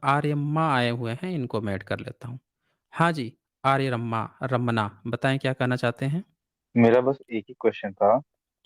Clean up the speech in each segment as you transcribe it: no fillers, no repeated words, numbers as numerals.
आर्यम्मा आए हुए हैं, इनको मैं ऐड कर लेता हूँ। हाँ जी, आर्यरम्मा, रमन्ना, बताएँ क्या कहना चाहते हैं? मेरा बस एक ही क्वेश्चन था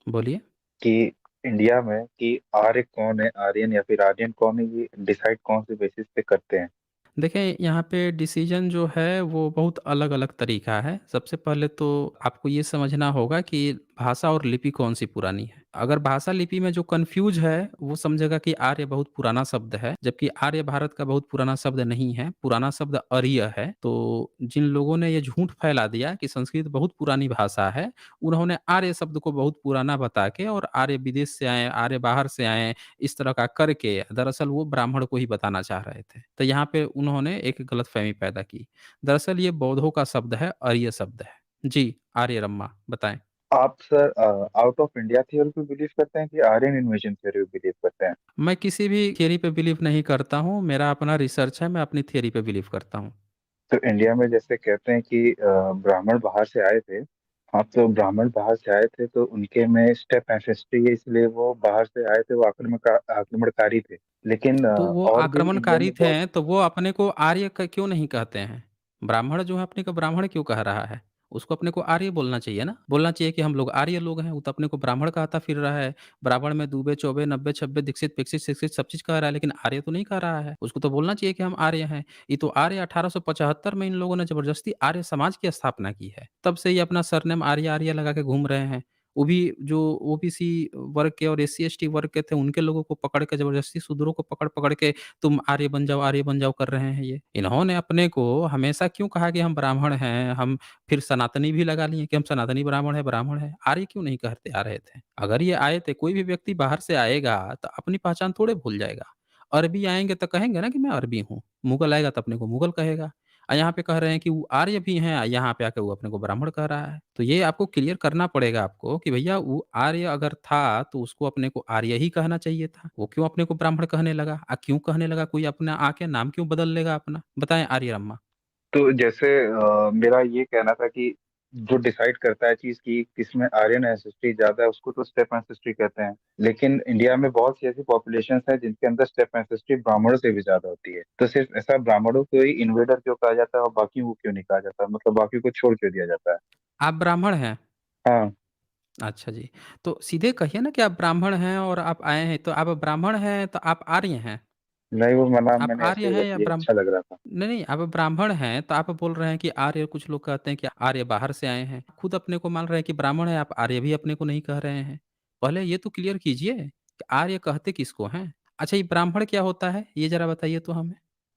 बोलिए। कि इंडिया में कि आर्य कौन है, आर्यन या फिर आर्यन कौन है, ये डिसाइड कौन से बेसिस पे करते हैं? देखिए, यहाँ पे डिसीज़न जो है वो बहुत अलग-अलग तरीका है। सबसे पहले तो आपको ये समझना होगा कि भाषा और लिपि कौन-सी पुरानी है। अगर भाषा लिपि में जो कन्फ्यूज़ है, वो समझेगा कि आर्य बहुत पुराना शब्द है, जबकि आर्य भारत का बहुत पुराना शब्द नहीं है, पुराना शब्द आर्य है। तो जिन लोगों ने ये झूठ फैला दिया कि संस्कृत बहुत पुरानी भाषा है, उन्होंने आर्य शब्द को बहुत पुराना बता के और आर्य विदेश से आए, आर्य बाहर से आए, इस तरह का करके दरअसल वो ब्राह्मण को ही बताना चाह रहे थे। तो यहाँ पे उन्होंने एक गलतफ़हमी पैदा की। दरअसल ये बौद्धों का शब्द है, आर्य शब्द है। जी, आर्यरम्मा बताएँ। आप sir out of India theory पे बिलीव करते हैं कि आर्यन इन्वेजन थ्योरी पे बिलीव करते हैं? मैं किसी भी थियरी पे बिलीव नहीं करता हूँ, मेरा अपना रिसर्च है, मैं अपनी थियरी पे बिलीव करता हूँ। तो इंडिया में जैसे कहते हैं कि ब्राह्मण बाहर से आए थे। हाँ, तो ब्राह्मण बाहर से आए थे तो उनके में स्टेप एंसेस्ट्री है, इसलिए वो बाहर से आए थे, वो आक्रमणकारी थे। लेकिन तो वो और भी इंडिया आक्रमणकारी में बहुत। थे, तो वो अपने को आर्य क क्यों नहीं कहते हैं? ब्राह्मण जो है अपने को ब्राह्मण क्यों कह रहा है? उसको अपने को आर्य बोलना चाहिए ना? बोलना चाहिए कि हम लोग आर्य लोग हैं, वो तो अपने को ब्राह्मण कहता फिर रहा है। ब्राह्मण में दूबे, चौबे, नब्बे, छब्बे, दीक्षित, विकसित, शिक्षित सब चीज़ कह रहा है, लेकिन आर्य तो नहीं कह रहा है। उसको तो बोलना चाहिए कि हम आर्य हैं। ये तो आर्य 1875 में इन लोगों ने ज़बरदस्ती आर्य समाज की स्थापना की है। तब से ये अपना सरनेम आर्य, आर्य लगा के घूम रहे हैं। वो भी जो ओबीसी वर्ग के और एससी-एसटी वर्ग के थे, उनके लोगों को पकड़ के ज़बरदस्ती शूद्रों को पकड़-पकड़ के तुम आर्य बन जाओ कर रहे हैं ये। इन्होंने अपने को हमेशा क्यों कहा कि हम ब्राह्मण हैं, हम फिर सनातनी भी लगा लिए कि हम सनातनी ब्राह्मण हैं। आर्य क्यों नहीं कहते आ रहे थे? अगर ये आए थे, कोई भी व्यक्ति बाहर से आएगा तो अपनी पहचान थोड़े भूल जाएगा। अरबी आएँगे तो कहेंगे ना कि मैं अरबी हूँ, मुगल आएगा तो अपने को मुगल कहेगा। यहाँ पे कह रहे हैं कि वो आर्य भी हैं, यहाँ पे आके वो अपने को ब्राह्मण कह रहा है। तो ये आपको क्लियर करना पड़ेगा आपको कि भैया वो आर्य अगर था, तो उसको अपने को आर्य ही कहना चाहिए था। वो क्यों अपने को ब्राह्मण कहने लगा? क्यों कहने लगा? कोई अपना आके नाम क्यों बदल लेगा अपना? बताएँ आर्य अम्मा। तो जैसे मेरा ये कहना था कि जो डिसाइड करता है चीज की किसमें आर्यन एंसेस्ट्री ज्यादा है, उसको तो स्टेप एंसेस्ट्री कहते हैं। लेकिन इंडिया में बहुत सी ऐसी पॉपुलेशन है जिनके अंदर स्टेप एंसेस्ट्री ब्राह्मणों से भी ज्यादा होती है। तो सिर्फ ऐसा ब्राह्मणों को ही इन्वेडर क्यों कहा जाता है और बाकी को क्यों नहीं कहा जाता, मतलब बाकी को छोड़ क्यों दिया जाता है? आप ब्राह्मण हैं? हाँ। अच्छा जी। तो सीधे कहिए ना कि आप ब्राह्मण हैं और आप आए हैं, तो आप ब्राह्मण हैं, तो आप आर्य हैं। नहीं, वो मना आप मैंने आर्य ऐसे ही हैं रख या लिया, अच्छा लग रहा था। नहीं, नहीं, आप ब्राह्मण हैं, तो आप बोल रहे हैं कि आर्य कुछ लोग कहते हैं कि आर्य बाहर से आए हैं। खुद अपने को मान रहे हैं कि ब्राह्मण हैं, आप आर्य भी अपने को नहीं कह रहे हैं। पहले ये तो क्लियर कीजिए कि आर्य कहते किसको हैं? अच्छा, ये ब्राह्मण क्या होता है? ये ज़रा बताइए तो हमें।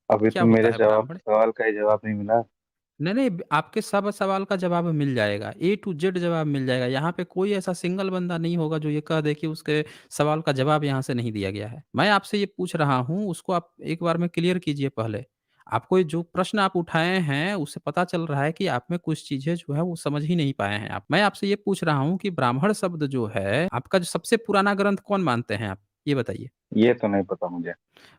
अभी क्या तो होता मेरे है जवाब ब्राह्मण? सवाल का ही जवाब नहीं मिला। नहीं, नहीं, आपके सब सवाल का जवाब मिल जाएगा। ए टू ज़ेड जवाब मिल जाएगा। यहाँ पे कोई ऐसा सिंगल बंदा नहीं होगा जो ये कह दे कि उसके सवाल का जवाब यहाँ से नहीं दिया गया है। मैं आपसे ये पूछ रहा हूँ, उसको आप एक बार में क्लियर कीजिए पहले। आपको ये जो प्रश्न आप उठाए हैं, उससे पता चल रहा है कि आप में कुछ चीज़ें जो है वो समझ ही नहीं पाए हैं आप। मैं आपसे ये पूछ रहा हूँ कि ब्राह्मण शब्द जो है, आपका जो सबसे पुराना ग्रंथ कौन मानते हैं आप? ये बताइए। ये तो नहीं पता मुझे।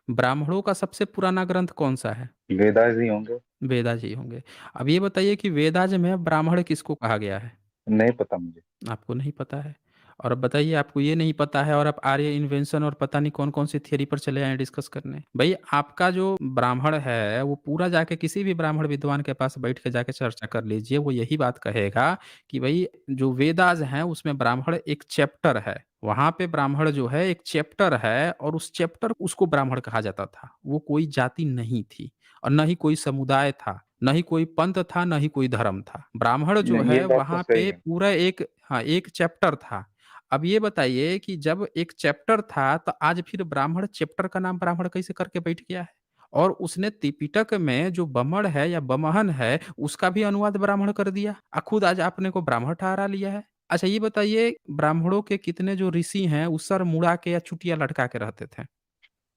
ब्राह्मणों का सबसे पुराना ग्रंथ कौन-सा है? वेदास ही होंगे। वेदास ही होंगे। अब ये बताइए कि वेदास में ब्राह्मण किसको कहा गया है? नहीं पता मुझे। आपको नहीं पता है। और अब बताइए, आपको ये नहीं पता है और आप आर्य इन्वेंशन और पता नहीं कौन-कौन सी थियरी पर चले आए हैं डिस्कस करने। भई आपका जो ब्राह्मण है, वो पूरा जाके किसी भी ब्राह्मण विद्वान के पास बैठ के जाके चर्चा कर लीजिए, वो यही बात कहेगा कि भई जो वेदास हैं उसमें ब्राह्मण एक चैप्टर है। वहाँ पे ब्राह्मण जो है एक चैप्टर है और उस चैप्टर उसको ब्राह्मण कहा जाता था। वो कोई जाति नहीं थी और ना ही कोई समुदाय था, ना ही कोई पंथ था, ना ही कोई धर्म था। ब्राह्मण जो नहीं, ये है बात तो वहाँ सही पे है। पूरा एक हाँ, एक चैप्टर था। अब ये बताइए कि जब एक चैप्टर था, तो आज फिर ब्राह्मण चैप्टर का नाम ब्राह्मण कैसे करके बैठ गया है? और उसने त्रिपिटक में जो बमण है या बमहन है, उसका भी अनुवाद ब्राह्मण कर दिया। खुद आज आपने को ब्राह्मण ठहरा लिया है। अच्छा ये बताइए, ब्राह्मणों के कितने जो ऋषि हैं, वो सर मुड़ा के या चुटिया लटका के रहते थे?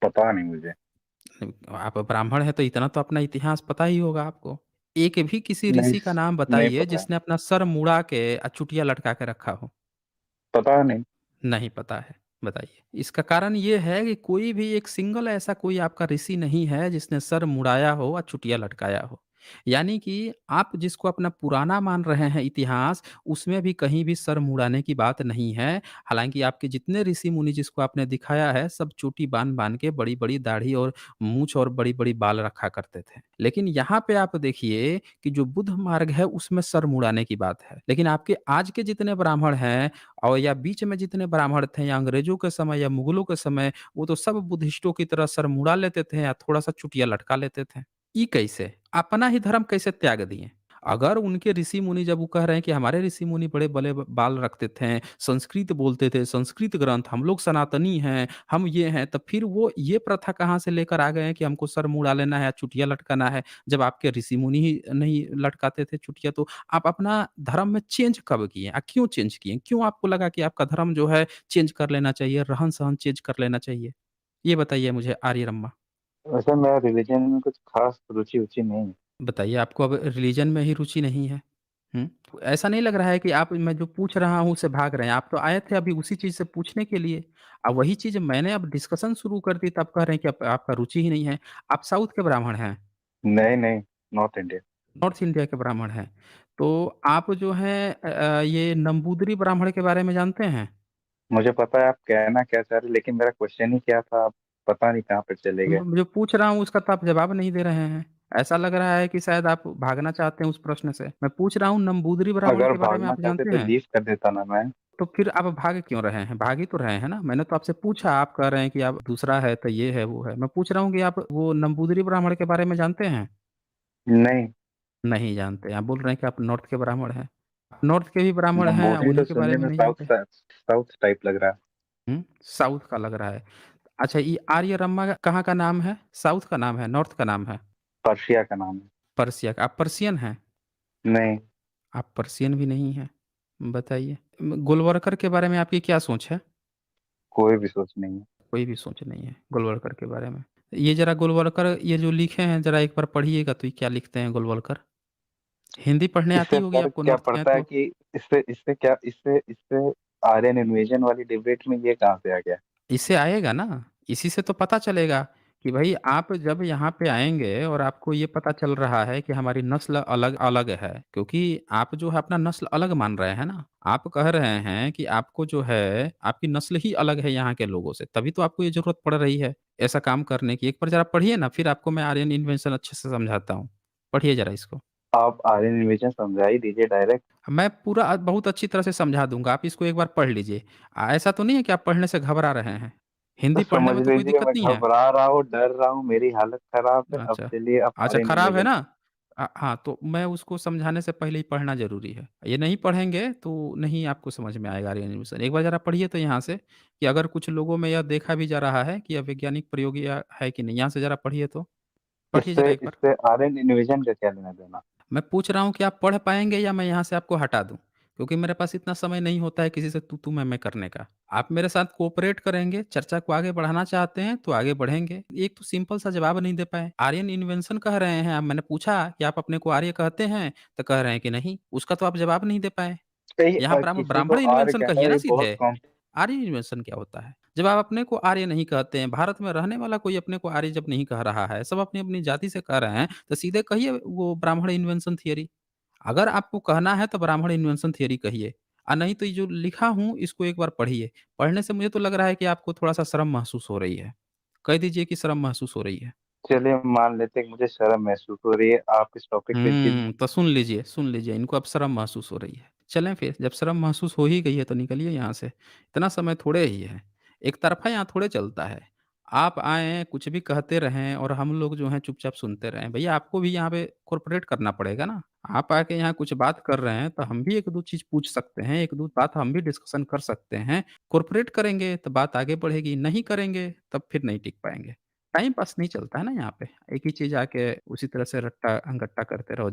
पता नहीं मुझे। आप ब्राह्मण हैं तो इतना तो अपना इतिहास पता ही होगा आपको। एक भी किसी नहीं, ऋषि का नाम नहीं बताइए पता। जिसने अपना सर मुड़ा के चुटिया लटका के रखा हो? पता नहीं। नहीं पता है, बताइए। इसका कारण ये है कि कोई भी एक सिंगल ऐसा कोई आपका ऋषि नहीं है जिसने सर मुड़ाया हो और चुटिया लटकाया हो। यानी कि आप जिसको अपना पुराना मान रहे हैं इतिहास, उसमें भी कहीं भी सर मुड़ाने की बात नहीं है। हालाँकि आपके जितने ऋषि-मुनि जिसको आपने दिखाया है, सब चोटी बाँध-बाँध के बड़ी-बड़ी दाढ़ी और मूंछ और बड़ी-बड़ी बाल रखा करते थे। लेकिन यहाँ पे आप देखिए कि जो बुद्ध मार्ग है, उसमें सर मुड़ाने की बात है। लेकिन आपके आज के जितने ब्राह्मण हैं और या बीच में जितने ब्राह्मण थे या अंग्रेज़ों के समय या मुगलों के समय, वो तो सब बुद्धिस्टों की तरह सर मुड़ा लेते थे या थोड़ा-सा चुटिया लटका लेते थे। ई कैसे? अपना ही धर्म कैसे त्याग दिए? अगर उनके ऋषि-मुनि जब वो कह रहे हैं कि हमारे ऋषि-मुनि बड़े बले ब बाल रखते थे, संस्कृत बोलते थे, संस्कृत ग्रंथ, हम लोग सनातनी हैं, हम ये हैं, तो फिर वो ये प्रथा कहाँ से लेकर आ गए हैं कि हमको सर मुड़ा लेना है या चुटिया लटकाना है, जब आपके ऋषि-मुनि ही नहीं लटकाते थे चुटिया तो आप अपना धर्म में चेंज कब किए? क्यों चेंज किए? क्यों आपको लगा कि आपका धर्म जो है चेंज कर लेना चाहिए, रहन-सहन चेंज कर लेना चाहिए? ये बताइए मुझे आर्य रम्मा। वैसे मेरा रिलीजन में कुछ खास रुचि-वुचि नहीं है। बताइए आपको अब रिलीजन में ही रुचि नहीं है? हुँ? ऐसा नहीं लग रहा है कि आप मैं जो पूछ रहा हूँ उससे भाग रहे हैं, आप तो आए थे अभी उसी चीज़ से पूछने के लिए। वही चीज़ मैंने अब डिस्कशन शुरू कर दी तब कह रहे हैं कि आपका रुचि ही नहीं है। आप साउथ के ब्राह्मण हैं, नहीं, नहीं, नॉर्थ इंडिया। नॉर्थ इंडिया के ब्राह्मण हैं। तो आप जो हैं ये नंबूदरी ब्राह्मण के बारे में जानते हैं? मुझे पता है आप कहना क्या चाह रहे हैं, लेकिन मेरा क्वेश्चन ही क्या था, आप पता नहीं कहाँ पे चले गए। जो पूछ रहा हूँ उसका तो आप जवाब नहीं दे रहे हैं। ऐसा लग रहा है कि शायद आप भागना चाहते हैं उस प्रश्न से। मैं पूछ रहा हूँ नंबूदरी ब्राह्मण अगर के बारे में भागना आप चाहते जानते तो हैं? लीव कर देता ना मैं। तो फिर आप भाग क्यों रहे हैं? भाग ही तो रहे हैं ना? मैंने तो आपसे पूछा, आप कह रहे हैं कि आप दूसरा है, तो ये है, वो है। मैं पूछ रहा हूँ कि आप वो नंबूदरी ब्राह्मण के बारे में जानते हैं? नहीं, नहीं जानते। आप बोल रहे हैं कि आप नॉर्थ के ब्राह्मण हैं। आप नॉर्थ के भी ब्राह्मण हैं, नंबूदरी तो उन्हीं के बारे सुनने में में नहीं साउथ जानते? साउथ टाइप लग रहा है। हुँ, साउथ का लग रहा है। अच्छा ये आर्य रम्मा कहाँ का नाम है? साउथ का नाम है, नॉर्थ का नाम है? पर्शिया का नाम है। पर्सिया का। आप पर्शियन हैं? नहीं, आप पर्शियन भी नहीं हैं। बताइए। गोलवलकर के बारे में आपकी क्या सोच है? कोई भी सोच नहीं है। कोई भी सोच नहीं है गोलवलकर के बारे में। ये ज़रा गोलवलकर ये जो लिखे हैं ज़रा एक बार पढ़िएगा तो ये क्या लिखते हैं गोलवलकर? हिंदी पढ़ने आती इससे होगी फर्क आपको क्या नॉर्थ के हैं पड़ता है तो? कि इससे आर्यन इन्वेजन वाली डिबेट में ये कहाँ से आ गया? इससे आएगा ना, इसी से तो पता चलेगा कि भई आप जब यहाँ पे आएँगे और आपको ये पता चल रहा है कि हमारी नस्ल अलग-अलग है, क्योंकि आप जो है अपना नस्ल अलग मान रहे हैं ना। आप कह रहे हैं कि आपको जो है आपकी नस्ल ही अलग है यहाँ के लोगों से, तभी तो आपको ये ज़रूरत पड़ रही है, ऐसा काम करने की। एक बार ज़रा पढ़िए ना, फिर आपको मैं आर्यन इन्वेंशन अच्छे से समझाता हूँ। पढ़िए ज़रा इसको। आप आर्यन इन्वेजन समझा ही दीजिए डायरेक्ट। मैं पूरा बहुत अच्छी तरह से समझा दूँगा, आप इसको एक बार पढ़ लीजिए। ऐसा तो नहीं है कि आप पढ़ने से घबरा रहे हैं? तो हिंदी पढ़ने समझ में तो कोई लीजिए दिक्कत मैं नहीं है। घबरा रहा हूँ, डर रहा हूँ, मेरी हालत खराब है। अब अच्छा। चलिए आप अच्छा आर्यन खराब है इन्वेजन। ना? हाँ, तो मैं उसको समझाने से पहले ही पढ़ना ज़रूरी है। ये नहीं पढ़ेंगे तो नहीं आपको समझ में आएगा आर्यन एनिमेशन। एक बार ज़रा पढ़िए तो यहाँ से कि अगर कुछ लोगों में यह देखा भी जा रहा है कि अवैज्ञानिक प्रयोग या है कि नहीं? यहाँ से ज़रा पढ़िए तो। पढ़िए इससे ज़रा एक बार। इससे आर्यन इन्वेजन का क्या लेना देना? मैं पूछ रहा हूँ कि आप पढ़ पाएँगे या मैं यहाँ से आपको हटा दूँ? क्योंकि मेरे पास इतना समय नहीं होता है किसी से तू-तू, मैं-मैं करने का। आप मेरे साथ कोऑपरेट करेंगे, चर्चा को आगे बढ़ाना चाहते हैं तो आगे बढ़ेंगे। एक तो सिंपल सा जवाब नहीं दे पाए। आर्यन इन्वेंशन कह रहे हैं, अब मैंने पूछा कि आप अपने को आर्य कहते हैं? तो कह रहे हैं कि नहीं। उसका तो आप जवाब नहीं दे पाए। कहीं यहाँ किसी को ब्राह्मण आर्य इन्वेंशन कहना कहिए ना भी बहुत सीधे। कॉम। आर्य इन्वेंशन क्या होता है? जब आप अपने को आर्य नहीं कहते हैं, भारत में रहने वाला कोई अपने को आर्य जब नहीं कह रहा है, सब अपनी-अपनी जाति से कह रहे हैं, तो सीधे कहिए वो ब्राह्मण इन्वेंशन थियरी। अगर आपको कहना है तो ब्राह्मण इन्वेंशन थियरी कहिए। नहीं तो ये जो लिखा हूँ इसको एक बार पढ़िए। पढ़ने से मुझे तो लग रहा है कि आपको थोड़ा-सा शर्म महसूस हो रही है। कह दीजिए कि शर्म महसूस हो रही है। चलिए मान लेते हैं कि मुझे शर्म महसूस हो रही है। आप इस टॉपिक पे जिद। तो सुन लीजिए इनको अब शर्म महसूस हो रही है। चलें फिर जब शर्म महसूस हो ही गई है तो निकलिए यहाँ से। इतना समय थोड़े ही है। एक तरफ़ा यहाँ थोड़े चलता है। आप आएँ, कुछ भी कहते रहें और हम लोग जो हैं चुपचाप सुनते रहें। भैया आपको भी यहाँ पे कोऑपरेट करना पड़ेगा ना। आप आके यहाँ कुछ बात कर रहे हैं तो हम भी 1-2 चीज़ पूछ सकते हैं, 1-2 बात हम भी डिस्कशन कर सकते हैं। कोऑपरेट करेंगे तो बात आगे बढ़ेगी, नहीं करेंगे तब फिर नहीं टिक पाएँगे। टाइम पास नहीं चलता है ना यहाँ पे। एक ही चीज़ आके उसी तरह से रट्टा-गट्टा करते रहो।